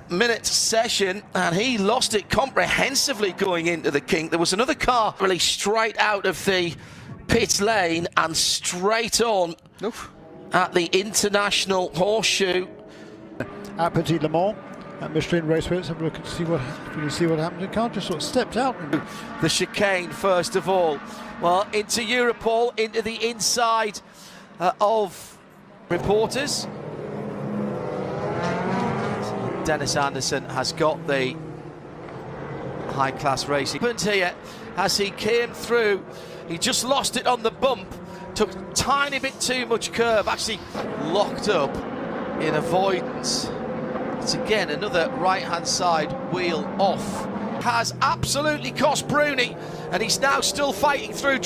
minute session, and he lost it comprehensively going into the kink. There was another car really straight out of the pit lane and straight on at the International Horseshoe. At Petit Le Mans, at Michelin Raceway, let's have a look and see what happens. The car just sort of stepped out. The chicane, first of all. Well, into Europol, into the inside of reporters. Dennis Anderson has got the high-class racing. But here, as he came through, he just lost it on the bump, took a tiny bit too much curve, actually locked up in avoidance. It's again another right-hand side wheel off. Has absolutely cost Bruni, and he's now still fighting through.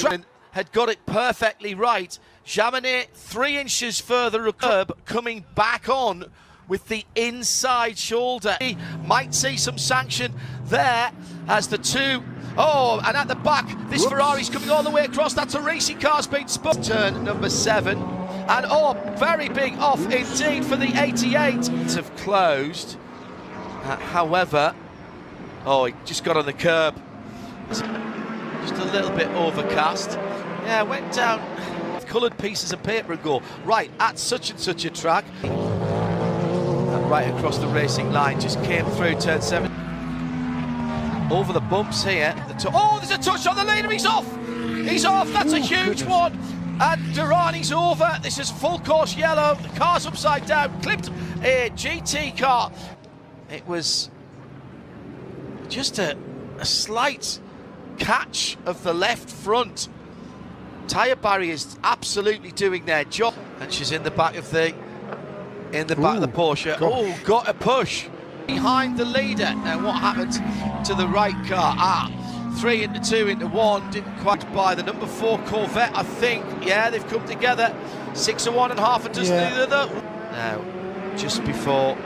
Had got it perfectly right. Jaminet 3 inches further a curb, coming back on with the inside shoulder. He might see some sanction there as the two. Oh, and at the back, this Ferrari's coming all the way across. That's a racing car's been spun. Turn number 7. And oh, very big off indeed for the 88. Have closed. However, oh, he just got on the curb. Just a little bit overcast. Yeah, went down coloured pieces of paper and go, right, at such and such a track. And right across the racing line, just came through turn 7. Over the bumps here. Oh, there's a touch on the leader, he's off! He's off, that's a huge one! And Durrani's over, this is full course yellow, the car's upside down, clipped a GT car. It was just a slight catch of the left front. Tyre barriers absolutely doing their job. And she's in the back of the Porsche. Oh, got a push behind the leader. Now what happened to the right car? 3 into 2 into 1, didn't quite buy the number 4 Corvette, I think. Yeah, they've come together. 6 of one and half a dozen of the other. Now, just before,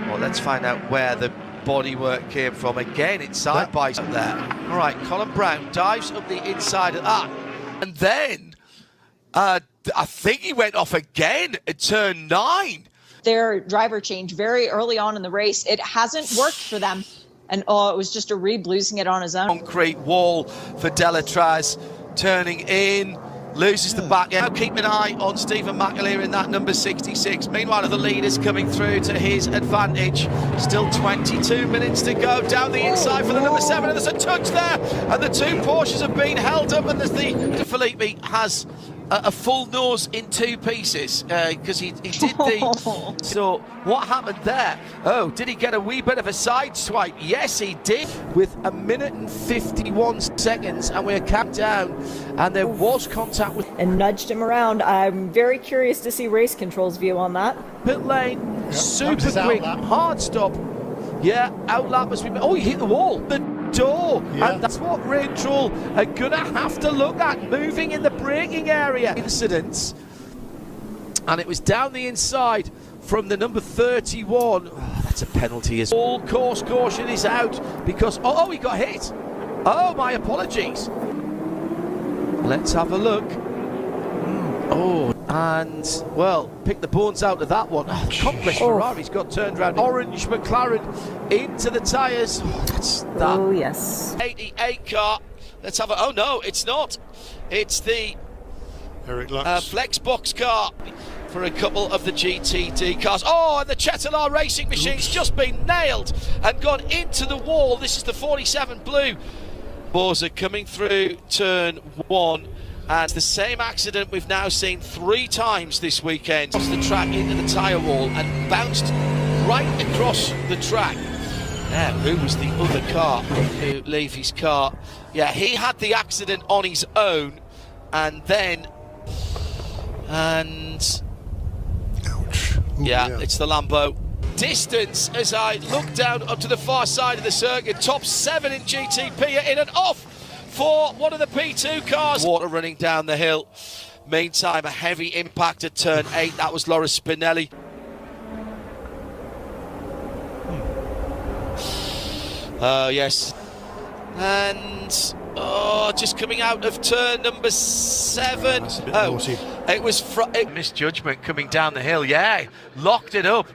well, let's find out where the bodywork came from. Again, it's side by side there. All right, Colin Brown dives up the inside of that. And then, I think he went off again at turn 9. Their driver change very early on in the race, it hasn't worked for them. And oh, it was just a Reed losing it on his own. Concrete wall for Delatraz, turning in, loses the back end. Now keep an eye on Stephen McAleer in that number 66. Meanwhile, the leaders coming through to his advantage. Still 22 minutes to go. Down the inside for the number 7, and there's a touch there. And the 2 Porsches have been held up, and there's the Felipe has a full nose in 2 pieces because he did the. So what happened there? Oh, did he get a wee bit of a side swipe? Yes, he did, with 1 minute and 51 seconds, and we're capped down, and there was contact with and nudged him around. I'm very curious to see race control's view on that. Pit lane, super quick, hard stop. Yeah, outlap has been. Oh, he hit the wall. The door, and that's what Rain Troll are gonna have to look at, moving in the braking area. Incidents, and it was down the inside from the number 31. Oh, that's a penalty. All course caution is out because oh, he got hit. Oh, my apologies. Let's have a look. Oh, and well, pick the bones out of that one. Accomplished Ferrari's got turned around. Orange McLaren into the tyres. That's that. Oh, yes. 88 car. Let's have a. Oh, no, it's not. It's the Flexbox car for a couple of the GTD cars. Oh, and the Chetalar racing machine's just been nailed and gone into the wall. This is the 47 blue. Borza coming through turn 1. And the same accident we've now seen 3 times this weekend. Crossed the track into the tyre wall and bounced right across the track. Now, who was the other car who leave his car? Yeah, he had the accident on his own, and then, ouch. Ooh, yeah, it's the Lambo. Distance as I look down onto the far side of the circuit. Top 7 in GTP are in and off for one of the P2 cars. Water running down the hill. Meantime, a heavy impact at turn 8. That was Laura Spinelli. Yes. And just coming out of turn number 7. Oh, it was misjudgment coming down the hill. Yeah, locked it up.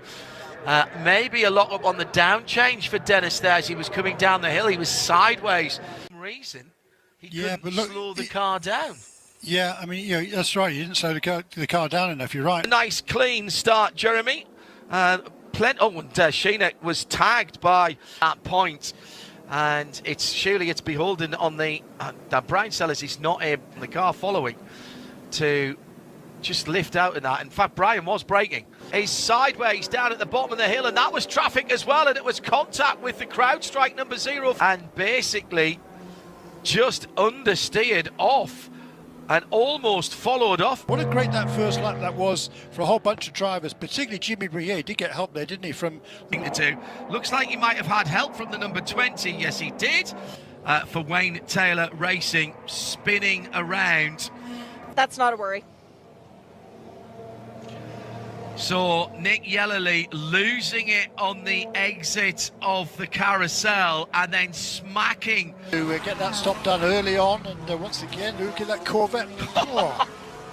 Maybe a lock up on the down change for Dennis there as he was coming down the hill. He was sideways. For some reason, he couldn't slow the car down. Yeah, I mean, you know, that's right. You didn't slow the car down enough. You're right. A nice clean start, Jeremy. Sheena was tagged by that point, and it's beholden on that Brian Sellers is not able, the car following, to just lift out in that. In fact, Brian was braking. He's sideways down at the bottom of the hill, and that was traffic as well, and it was contact with the crowd strike number 0, and basically just understeered off and almost followed off. What a great that first lap that was for a whole bunch of drivers, particularly Jimmy Brier. Did get help there, didn't he? From the two. Looks like he might have had help from the number 20. Yes, he did. For Wayne Taylor Racing, spinning around. That's not a worry. So Nick Yellerly losing it on the exit of the carousel and then smacking. To get that stop done early on, and once again, look at that Corvette. Oh.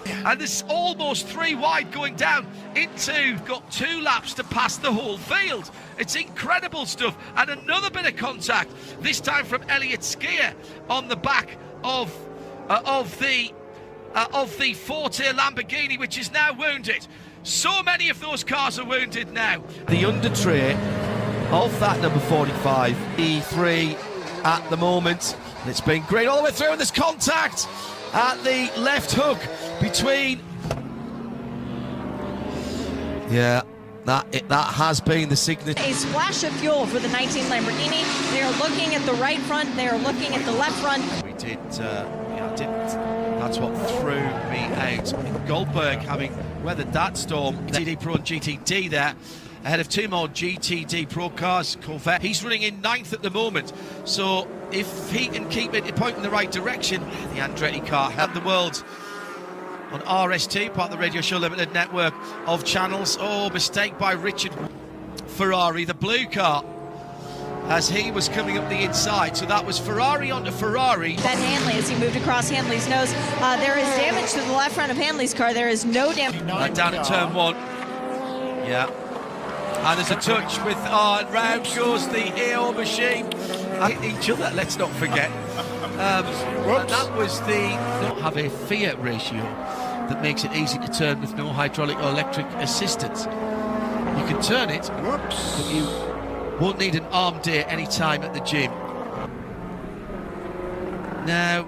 And there's almost 3 wide going down into, got 2 laps to pass the whole field. It's incredible stuff. And another bit of contact, this time from Elliot Skier on the back of the Forte Lamborghini, which is now wounded. So many of those cars are wounded now. The under tray of that number 45, E3 at the moment. And it's been great all the way through, and there's contact at the left hook between. Yeah, that has been the signature. A splash of fuel for the 19 Lamborghini. They are looking at the right front. They are looking at the left front. We did, that's what threw me out. Goldberg having weathered that storm. GTD Pro and GTD there, ahead of 2 more GTD Pro cars, Corvette. He's running in 9th at the moment, so if he can keep it pointing in the right direction, the Andretti car helped the world on RS2, part of the Radio Show Limited network of channels. Oh, mistake by Richard Ferrari, the blue car, as he was coming up the inside. So that was Ferrari onto Ferrari. Ben Hanley, as he moved across Hanley's nose, there is damage to the left front of Hanley's car. There is no damage. Down at turn 1. Yeah. And there's a touch with, round goes the AO machine. Each other, let's not forget. And that was not have a Fiat ratio that makes it easy to turn with no hydraulic or electric assistance. You can turn it, but you won't need an arm day any time at the gym. Now,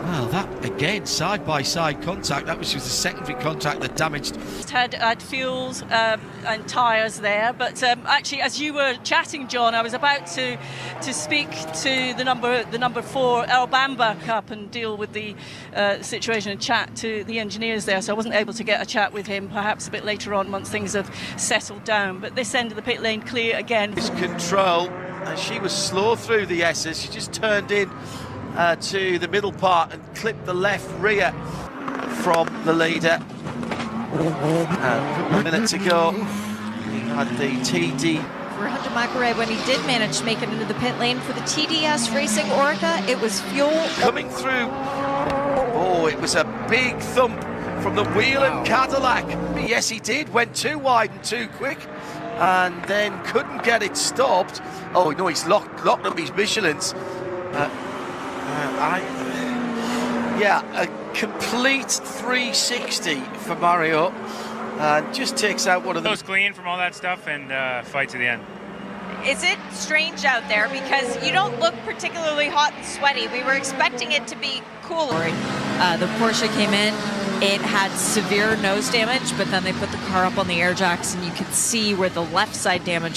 well, that again, side-by-side contact. That was just a secondary contact that damaged. Had fuels and tyres there, but actually, as you were chatting, John, I was about to speak to the number 4 El Bamba Cup and deal with the situation and chat to the engineers there. So I wasn't able to get a chat with him. Perhaps a bit later on once things have settled down. But this end of the pit lane clear again. His control, and she was slow through the S's. She just turned in to the middle part and clipped the left rear from the leader. A minute to go. He had the TD. For Hunter McElroy, when he did manage to make it into the pit lane for the TDS Racing Orica, it was fuel. Coming through. Oh, it was a big thump from the Whelen Cadillac. Yes, he did. Went too wide and too quick, and then couldn't get it stopped. Oh no, he's locked up his Michelins. A complete 360 for Mario, and just takes out one of those clean from all that stuff and fight to the end. Is it strange out there because you don't look particularly hot and sweaty? We were expecting it to be cooler. The Porsche came in, it had severe nose damage, but then they put the car up on the air jacks and you could see where the left side damage